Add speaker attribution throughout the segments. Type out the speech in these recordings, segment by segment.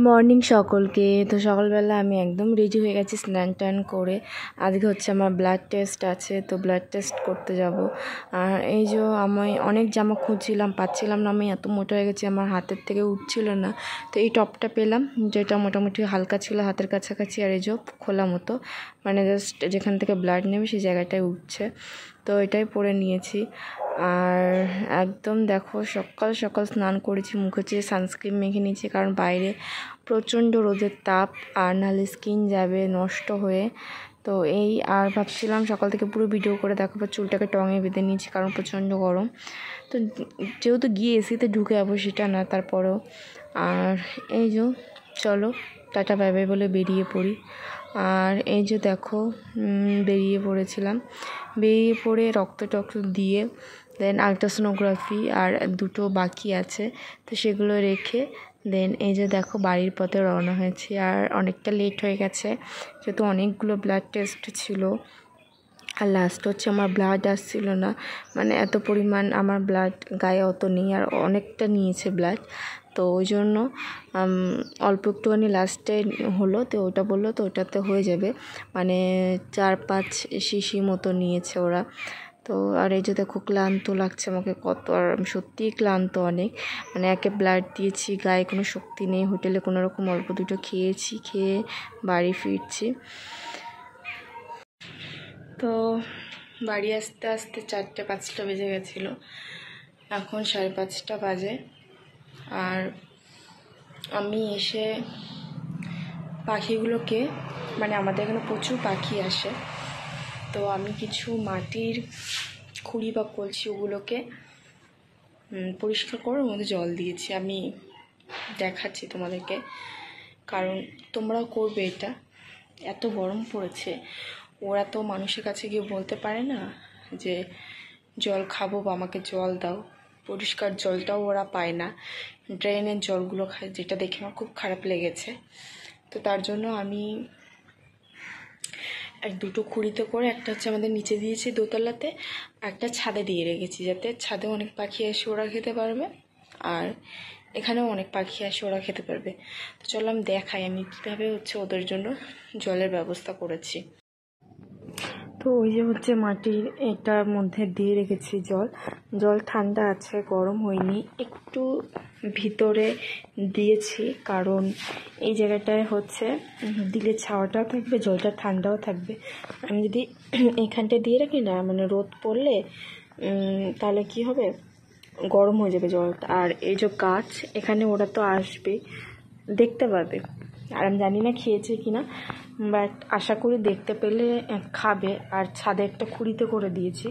Speaker 1: Morning সকলকে। তো সকালবেলা আমি একদম রেডি হয়ে গেছি স্নান টান করে। আজকে হচ্ছে আমার ব্লাড টেস্ট আছে, তো ব্লাড টেস্ট করতে যাব। আর এই যে আমি অনেক জামা খুঁজছিলাম, পাচ্ছিলাম না, আমি এত মোটা হয়ে গেছি আমার হাতের থেকে উঠছিল না। তো এই টপটা পেলাম, যেটা মোটামুটি হালকা ছিল হাতের কাছাকাছি, আর এই যে খোলা মতো, মানে জাস্ট যেখান থেকে ব্লাড নেবে সেই জায়গাটায় উঠছে। তো এটাই পরে নিয়েছি। আর একদম দেখো সকাল সকাল স্নান করেছি, মুখে হচ্ছে সানস্ক্রিন মেখে নিয়েছি, কারণ বাইরে প্রচণ্ড রোদের তাপ, আর নাহলে স্কিন যাবে নষ্ট হয়ে। তো এই আর ভাবছিলাম সকাল থেকে পুরো ভিডিও করে দেখাবো, চুলটাকে টঙে বেঁধে নিয়েছি কারণ প্রচণ্ড গরম। তো যেহেতু গিয়ে এসিতে ঢুকে যাবো সেটা না, তারপরেও। আর এই যে চলো টাটা বাই বাই বলে বেরিয়ে পড়ি। আর এই যে দেখো বেরিয়ে পড়েছিলাম, বেরিয়ে পড়ে রক্ত টক্ত দিয়ে দেন আলট্রাসোনোগ্রাফি আর দুটো বাকি আছে, তো সেগুলো রেখে দেন এই যে দেখো বাড়ির পথে রওনা হয়েছি। আর অনেকটা লেট হয়ে গেছে যেহেতু অনেকগুলো ব্লাড টেস্ট ছিল, আর লাস্ট হচ্ছে আমার ব্লাড আসছিল না, মানে এত পরিমাণ আমার ব্লাড গায়ে অত নেই, আর অনেকটা নিয়েছে ব্লাড। তো ওই জন্য অল্প একটুখানি লাস্টে হলো, তো ওটা বললো তো ওটাতে হয়ে যাবে, মানে 4-5 শিশি মতো নিয়েছে ওরা। তো আর এই যে দেখো ক্লান্ত লাগছে আমাকে কত, আর আমি সত্যিই ক্লান্ত অনেক, মানে একে ব্লাড দিয়েছি, গায়ে কোনো শক্তি নেই, হোটেলে কোনো রকম অল্প দুটো খেয়েছি, খেয়ে বাড়ি ফিরছি। তো বাড়ি আসতে আসতে 4-5টা বেজে গেছিলো, এখন 5:30 বাজে। আর আমি এসে পাখিগুলোকে, মানে আমাদের এখানে প্রচুর পাখি আসে, তো আমি কিছু মাটির খুঁড়ি বা কলসি ওগুলোকে পরিষ্কার করে ওর মধ্যে জল দিয়েছি। আমি দেখাচ্ছি তোমাদেরকে, কারণ তোমরাও করবে এটা। এত গরম পড়েছে, ওরা তো মানুষের কাছে গিয়ে বলতে পারে না যে জল খাবো বা আমাকে জল দাও, পরিষ্কার জলটাও ওরা পায় না, ড্রেনের জলগুলো খায়, যেটা দেখে আমার খুব খারাপ লেগেছে। তো তার জন্য আমি দুটো খুঁড়িতে করে, একটা হচ্ছে আমাদের নিচে দিয়েছি দোতলাতে, একটা ছাদে দিয়ে রেখেছি, যাতে ছাদে অনেক পাখি আসে ওরা খেতে পারবে, আর এখানেও অনেক পাখি আসে ওরা খেতে পারবে। তো চলো আমি দেখাই আমি কীভাবে হচ্ছে ওদের জন্য জলের ব্যবস্থা করেছি। তো ওই যে হচ্ছে মাটির এটার মধ্যে দিয়ে রেখেছি জল ঠান্ডা আছে, গরম হয়নি, একটু ভিতরে দিয়েছি, কারণ এই জায়গাটায় হচ্ছে দিলে ছাওয়াটাও থাকবে, জলটা ঠান্ডাও থাকবে। আমি যদি এখানটায় দিয়ে রাখি না, মানে রোদ পড়লে তাহলে কি হবে, গরম হয়ে যাবে জলটা। আর এই যে গাছ, এখানে ওরা তো আসবে, দেখতে পাবে, আর আমি জানি না খেয়েছে কিনা, বাট আশা করি দেখতে পেলে খাবে। আর ছাদে একটা খুঁড়িতে করে দিয়েছি,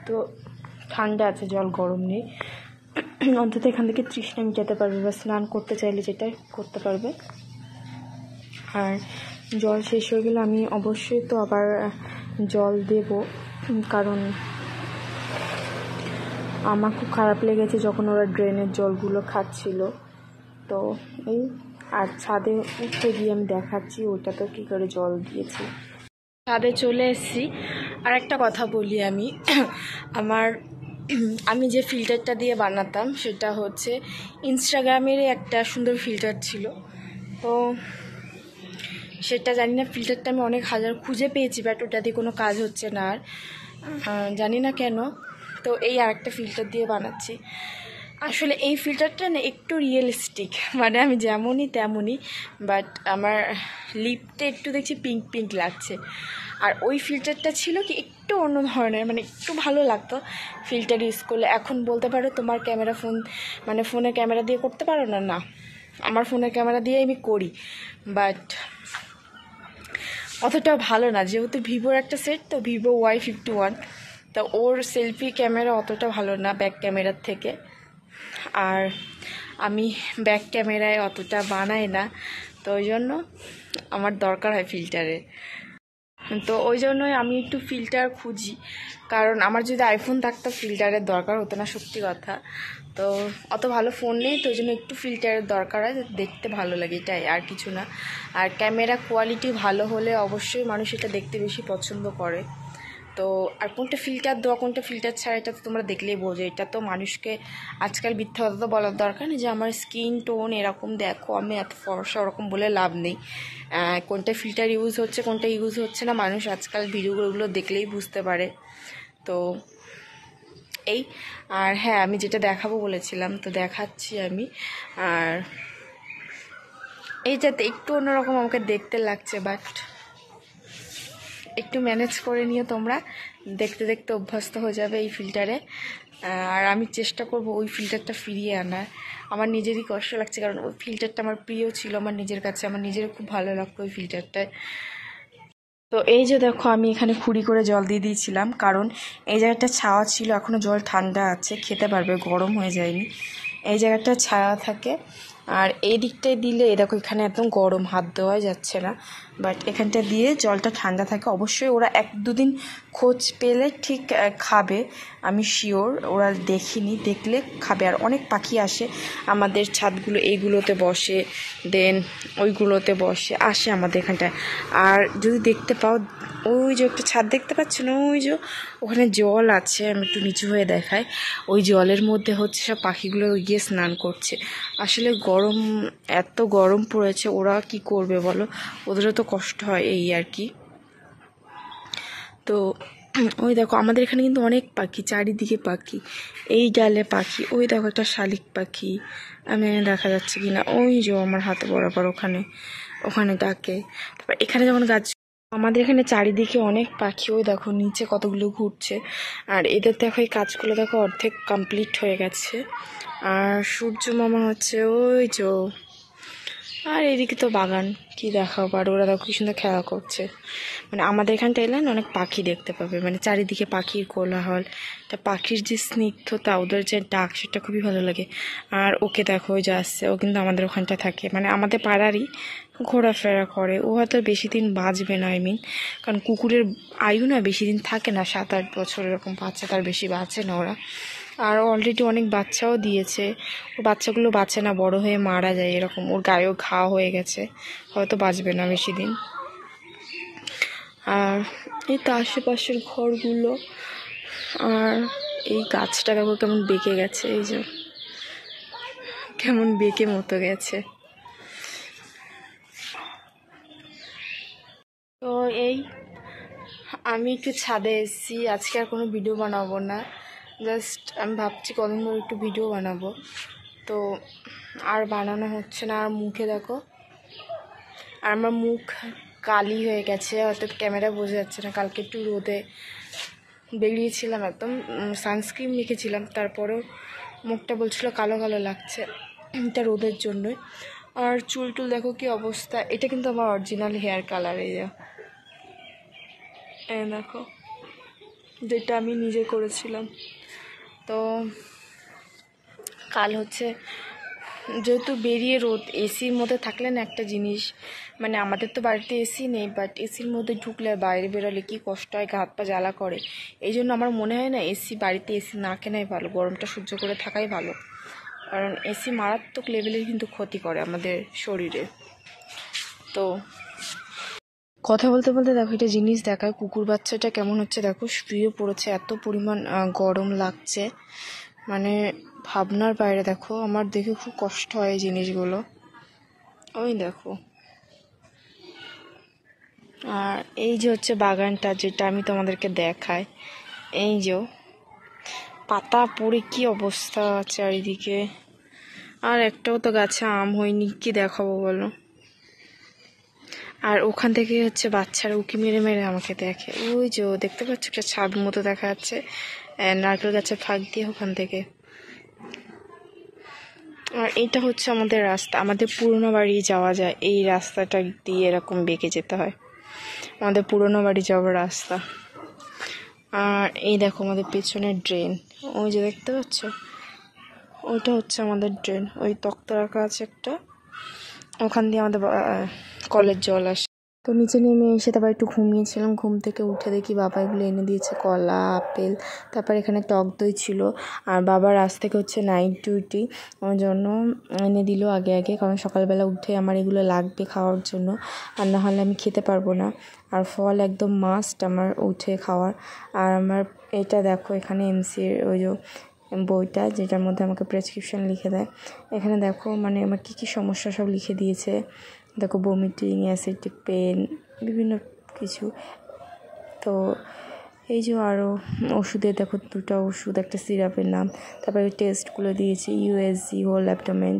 Speaker 1: তো ঠান্ডা আছে, জল গরম নেই, অন্তত এখান থেকে তৃষ্ণা মেটাতে পারবে বা স্নান করতে চাইলে যেটা করতে পারবে। আর জল শেষ হয়ে গেলে আমি অবশ্যই তো আবার জল দেব, কারণ আমার খুব খারাপ লেগেছে যখন ওরা ড্রেনের জলগুলো খাচ্ছিল। তো এই, আর ছাদে উঠে গিয়ে আমি দেখাচ্ছি ওটাতে কী করে জল দিয়েছি। ছাদে চলে এসেছি। আর একটা কথা বলি আমি, আমি যে ফিল্টারটা দিয়ে বানাতাম সেটা হচ্ছে ইনস্টাগ্রামেরই একটা সুন্দর ফিল্টার ছিল, তো সেটা জানি না, ফিল্টারটা আমি অনেক হাজার খুঁজে পেয়েছি, বাট ওটা দিয়ে কোনো কাজ হচ্ছে না, আর জানি না কেন। তো এই আরেকটা ফিল্টার দিয়ে বানাচ্ছি। আসলে এই ফিল্টারটা না একটু রিয়েলিস্টিক, মানে আমি যেমনই তেমনই, বাট আমার লিপটা একটু দেখছি পিঙ্ক পিঙ্ক লাগছে। আর ওই ফিল্টারটা ছিল কি একটু অন্য ধরনের, মানে একটু ভালো লাগতো ফিল্টার ইউজ করলে। এখন বলতে পারো তোমার ক্যামেরা মানে ফোনের ক্যামেরা দিয়ে করতে পারো না, না আমার ফোনের ক্যামেরা দিয়ে আমি করি, বাট অতটা ভালো না, যেহেতু ভিভোর একটা সেট, তো ভিভো Y51, তো ওর সেলফি ক্যামেরা অতটা ভালো না ব্যাক ক্যামেরার থেকে। আর আমি ব্যাক ক্যামেরায় অতটা বানাই না, তো ওই জন্য আমার দরকার হয় ফিল্টারের। তো ওই জন্যই আমি একটু ফিল্টার খুঁজি, কারণ আমার যদি আইফোন থাকতো ফিল্টারের দরকার হতো না, সত্যি কথা। তো অত ভালো ফোন নেই, তো ওই জন্য একটু ফিল্টারের দরকার হয়, দেখতে ভালো লাগে, এটাই, আর কিছু না। আর ক্যামেরা কোয়ালিটি ভালো হলে অবশ্যই মানুষ এটা দেখতে বেশি পছন্দ করে। তো আর কোনটা ফিল্টার দেওয়া কোনটা ফিল্টার ছাড়া এটা তো তোমরা দেখলেই বোঝো। এটা তো মানুষকে আজকাল মিথ্যা কথা তো বলার দরকার নেই যে আমার স্কিন টোন এরকম, দেখো আমি এত ফর্সা, ওরকম বলে লাভ নেই। কোনটা ফিল্টার ইউজ হচ্ছে কোনটা ইউজ হচ্ছে না মানুষ আজকাল ভিডিওগুলো দেখলেই বুঝতে পারে। তো এই, আর হ্যাঁ আমি যেটা দেখাবো বলেছিলাম তো দেখাচ্ছি আমি। আর এই যাতে একটু অন্যরকম আমাকে দেখতে লাগছে, বাট একটু ম্যানেজ করে নিও তোমরা, দেখতে দেখতে অভ্যস্ত হয়ে যাবে এই ফিল্টারে। আর আমি চেষ্টা করব ওই ফিল্টারটা ফিরিয়ে আনার। আমার নিজেরই কষ্ট লাগছে, কারণ ওই ফিল্টারটা আমার প্রিয় ছিল আমার নিজের কাছে, আমার নিজের খুব ভালো লাগতো ওই ফিল্টারটায়। তো এই যে দেখো আমি এখানে খুঁড়ি করে জল দিয়ে দিয়েছিলাম, কারণ এই জায়গাটা ছাওয়া ছিল, এখনও জল ঠান্ডা আছে, খেতে পারবে, গরম হয়ে যায়নি। এই জায়গাটা ছায়া থাকে। আর এই দিকটায় দিলে দেখো এখানে একদম গরম, হাত দেওয়া যাচ্ছে না, বাট এখানটা দিয়ে জলটা ঠান্ডা থাকে। অবশ্যই ওরা 1-2 দিন খোঁজ পেলে ঠিক খাবে, আমি শিওর। ওরা দেখিনি, দেখলে খাবে। আর অনেক পাখি আসে আমাদের ছাদগুলো, এইগুলোতে বসে, দেন ওইগুলোতে বসে, আসে আমাদের এখানটায়। আর যদি দেখতে পাও, ওই যে একটা ছাদ দেখতে পাচ্ছ না, ওই যে ওখানে জল আছে, আমি একটু নিচু হয়ে দেখাই। ওই জলের মধ্যে হচ্ছে সব পাখিগুলো গিয়ে স্নান করছে। আসলে গরম, এত গরম পড়েছে, ওরা কি করবে বলো, ওদেরও তো কষ্ট হয়, এই আর কি। তো ওই দেখো আমাদের এখানে কিন্তু অনেক পাখি, চারিদিকে পাখি, এই ডালে পাখি, ওই দেখো একটা শালিক পাখি, আমি দেখা যাচ্ছে কিনা, ওই যে আমার হাতে বরাবর ওখানে ওখানে ডাকে। তারপর এখানে যেমন গাছ, আমাদের এখানে চারিদিকে অনেক পাখি, ওই দেখো নিচে কতগুলো ঘুরছে। আর এদের দেখো এই কাজগুলো দেখো অর্ধেক কমপ্লিট হয়ে গেছে। আর সূর্য মামা হচ্ছে ওই যে, আর এদিকে তো বাগান, কি দেখাবো। আর ওরা দেখো কি সুন্দর খেলা করছে। মানে আমাদের এখানটা এলে না অনেক পাখি দেখতে পাবে, মানে চারিদিকে পাখির কোলাহল, তা পাখির যে স্নিগ্ধতা, ওদের যে ডাক, সেটা খুবই ভালো লাগে। আর ওকে দেখো ওই যে আসছে, ও কিন্তু আমাদের ওখানটা থাকে, মানে আমাদের পাড়ারই, ঘোরাফেরা করে। ও হয়তো বেশি দিন বাঁচবে না, কারণ কুকুরের আয়ু না বেশি দিন থাকে না, 7-8 বছর এরকম বাচ্চা, তার বেশি বাঁচে না ওরা। আর অলরেডি অনেক বাচ্চাও দিয়েছে, ও বাচ্চাগুলো বাঁচে না, বড় হয়ে মারা যায় এরকম, ওর গায়েও ঘা হয়ে গেছে, হয়তো বাঁচবে না বেশি দিন। আর এই তো আশেপাশের ঘরগুলো, আর এই গাছটা দেখো কেমন বেঁকে গেছে, এই যে কেমন বেঁকে মতো গেছে। তো এই আমি একটু ছাদে এসেছি, আজকে আর কোনো ভিডিও বানাবো না, জাস্ট আমি ভাবছি কদিন ধরে একটু ভিডিও বানাবো। তো আর বানানো হচ্ছে না। আর মুখে দেখো, আর আমার মুখ কালি হয়ে গেছে, হয়তো ক্যামেরা বোঝা যাচ্ছে না, কালকে একটু রোদে বেরিয়েছিলাম, একদম সানস্ক্রিন মেখেছিলাম, তারপরেও মুখটা বলছিল কালো কালো লাগছে, এটা রোদের জন্যই। আর চুল টুল দেখো কি অবস্থা। এটা কিন্তু আমার অরিজিনাল হেয়ার কালার, এই দেখো, যেটা আমি নিজে করেছিলাম। তো কাল হচ্ছে, যেহেতু বেরিয়ে রোদ, এসির মধ্যে থাকলে না একটা জিনিস, মানে আমাদের তো বাড়িতে এসি নেই, বাট এসির মধ্যে ঢুকলে বাইরে বেরোলে কি কষ্ট হয়, হাত পা জ্বালা করে। এই জন্য আমার মনে হয় না এসি, বাড়িতে এসি না কেনাই ভালো, গরমটা সহ্য করে থাকাই ভালো, কারণ এসি মারাত্মক লেভেলের কিন্তু ক্ষতি করে আমাদের শরীরে। তো কথা বলতে বলতে দেখো একটা জিনিস দেখায়, কুকুর বাচ্চাটা কেমন হচ্ছে দেখো, শুয়ে পড়েছে, এত পরিমাণ গরম লাগছে, মানে ভাবনার বাইরে। দেখো আমার দেখে খুব কষ্ট হয় এই জিনিসগুলো, ওই দেখো। আর এই যে হচ্ছে বাগানটা, যেটা আমি তোমাদেরকে দেখাই, এই যে পাতা পড়ে কি অবস্থা চারিদিকে। আর একটাও তো গাছে আম হয়নি, কি দেখাবো বলো। আর ওখান থেকে হচ্ছে বাচ্চারা উকি মেরে মেরে আমাকে দেখে, ওই যে দেখতে পাচ্ছ একটা ছাদ মতো দেখা যাচ্ছে নারকেল গাছের ফাঁক দিয়ে, ওখান থেকে। আর এটা হচ্ছে আমাদের রাস্তা, আমাদের পুরনো বাড়ি যাওয়া যায় এই রাস্তাটা দিয়ে, এরকম বেঁকে যেতে হয়, আমাদের পুরনো বাড়ি যাওয়ার রাস্তা। আর এই দেখো আমাদের পেছনের ড্রেন, ওই যে দেখতে পাচ্ছ, ওইটা হচ্ছে আমাদের ড্রেন, ওই তক্তা রাখা আছে একটা, ওখান দিয়ে আমাদের কলের জল আসে। তো নিচে নেমে এসে তারপর একটু ঘুমিয়েছিলাম। ঘুম থেকে উঠে দেখি বাবা এগুলো এনে দিয়েছে, কলা, আপেল, তারপর এখানে টক দই ছিল। আর বাবার আজ থেকে হচ্ছে নাইট ডিউটি, ওর জন্য এনে দিল আগে আগে, কারণ সকালবেলা উঠে আমার এগুলো লাগবে খাওয়ার জন্য, আর না হলে আমি খেতে পারবো না। আর ফল একদম মাস্ট আমার উঠে খাওয়ার। আর আমার এটা দেখো, এখানে এমসির ওই যে বইটা, যেটার মধ্যে আমাকে প্রেসক্রিপশন লিখে দেয়। এখানে দেখো মানে আমার কী কী সমস্যা সব লিখে দিয়েছে। দেখো ভমিটিং, অ্যাসিডিক পেন, বিভিন্ন কিছু। তো এই যে আরও ওষুধের দেখো 2টা ওষুধ, একটা সিরাপের নাম, তারপরে টেস্টগুলো দিয়েছে, ইউএসজি, হোল অ্যাবডোমেন।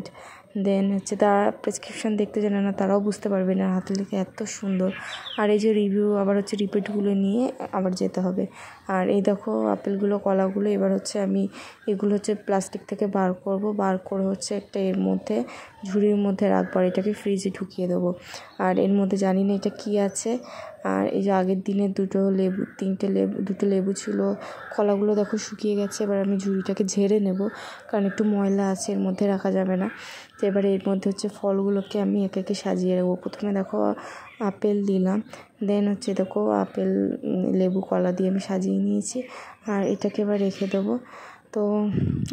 Speaker 1: দেন হচ্ছে তারা প্রেসক্রিপশন দেখতে জানে না, তারাও বুঝতে পারবে না, হাতে লিখে এত সুন্দর। আর এই যে রিভিউ, আবার হচ্ছে রিপিটগুলো নিয়ে আবার যেতে হবে। আর এই দেখো আপেলগুলো, কলাগুলো, এবার হচ্ছে আমি এগুলো হচ্ছে প্লাস্টিক থেকে বার করব, বার করে হচ্ছে একটা এর মধ্যে ঝুড়ির মধ্যে রাখবো, আর এটাকে ফ্রিজে ঢুকিয়ে দেবো। আর এর মধ্যে জানি না এটা কী আছে। আর এই যে আগের দিনের 2টো লেবু ছিল। কলাগুলো দেখো শুকিয়ে গেছে। এবার আমি ঝুড়িটাকে ঝেড়ে নেব, কারণ একটু ময়লা আছে, এর মধ্যে রাখা যাবে না। তো এবারে এর মধ্যে হচ্ছে ফলগুলোকে আমি একে একে সাজিয়ে রাখবো। প্রথমে দেখো আপেল দিলাম, দেন হচ্ছে দেখো আপেল, লেবু, কলা দিয়ে আমি সাজিয়ে নিয়েছি। আর এটাকে এবার রেখে দেবো। তো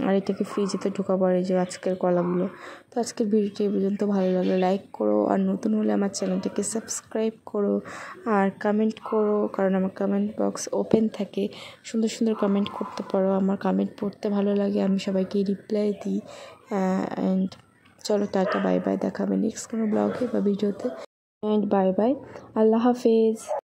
Speaker 1: আর এটাকে ফ্রিজেতে ঢোকাবো। আর এই যে আজকের কলাগুলো। তো আজকের ভিডিওটি এই পর্যন্ত। ভালো লাগলে লাইক করো, আর নতুন হলে আমার চ্যানেলটাকে সাবস্ক্রাইব করো, আর কমেন্ট করো, কারণ আমার কমেন্ট বক্স ওপেন থাকে, সুন্দর সুন্দর কমেন্ট করতে পারো। আমার কমেন্ট পড়তে ভালো লাগে, আমি সবাইকে রিপ্লাই দিই। অ্যান্ড চলো টাটা, বাই বাই, দেখা হবে নেক্সট কোনো ব্লগে বা ভিডিওতে। অ্যান্ড বাই বাই, আল্লাহ হাফেজ।